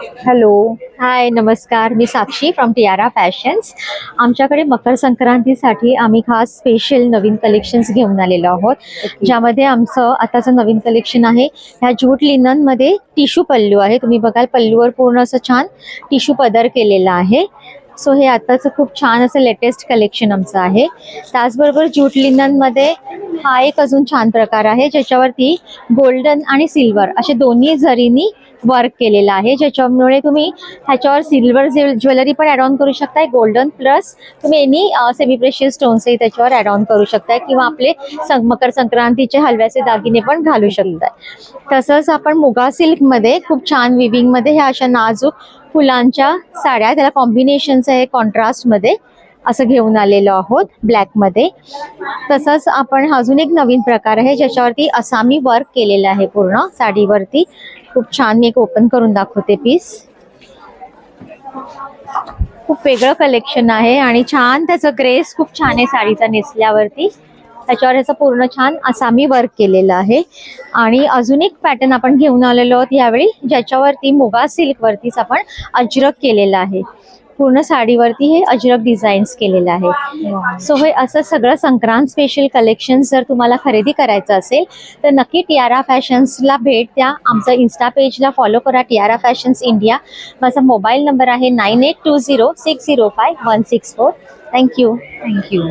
Hello. हाय, नमस्कार. मी साक्षी from Tiara fashions. आमच्याकडे मकर संक्रांतीसाठी आम्ही खास स्पेशल नवीन कलेक्शन्स घेऊन आलेलो आहोत, ओके. ज्यामध्ये आमचं आताचं नवीन कलेक्शन आहे. ह्या जूट लिननमध्ये टिश्यू पल्लू आहे. तुम्ही बघाल पल्लूवर पूर्ण असं छान टिश्यू पदर केलेला आहे. सो हे आताचं खूप छान असं लेटेस्ट कलेक्शन आमचं आहे. त्याचबरोबर जूट लिननमध्ये हा एक अजून छान प्रकार आहे, ज्याच्यावरती गोल्डन आणि सिल्वर असे दोन्ही जरीनी वर्क केलेला आहे, ज्याच्यामुळे तुम्ही ह्याच्यावर सिल्वर ज्वेलरी पण ॲड ऑन करू शकताय, गोल्डन प्लस तुम्ही एनी सेमी प्रेशियस स्टोन्सही त्याच्यावर ॲड ऑन करू शकताय, किंवा आपले मकर संक्रांतीचे हलव्याचे दागिने पण घालू शकताय. तसंच आपण मुगा सिल्कमध्ये खूप छान विविंगमध्ये ह्या अशा नाजूक फुलांच्या साड्या, त्याला कॉम्बिनेशन्स आहे कॉन्ट्रास्टमध्ये असं घेऊन आलेलो आहोत ब्लॅकमध्ये. तसंच आपण अजून एक नवीन प्रकार आहे, ज्याच्यावरती असामी वर्क केलेलं आहे पूर्ण साडीवरती. खूप छान. मी एक ओपन करून दाखवते पीस. खूप वेगळं कलेक्शन आहे आणि छान त्याचं ग्रेस खूप छान आहे साडीचा नेसल्यावरती. त्याच्यावर याचं पूर्ण छान आसामी वर्क केलेलं आहे. आणि अजून एक पॅटर्न आपण घेऊन आलेलो आहोत यावेळी, ज्याच्यावरती मुगा सिल्कवरतीच आपण अजरक केलेलं आहे. पूर्ण साडीवरती हे अजरक डिझाईन्स केलेलं आहे. सो हे असं सगळं संक्रांत स्पेशल कलेक्शन जर तुम्हाला खरेदी करायचं असेल तर नक्की टियारा फॅशन्सला भेट द्या. आमचं इन्स्टा पेजला फॉलो करा, टियारा फॅशन्स इंडिया. माझा मोबाईल नंबर आहे 9820605164. थँक्यू. थँक्यू.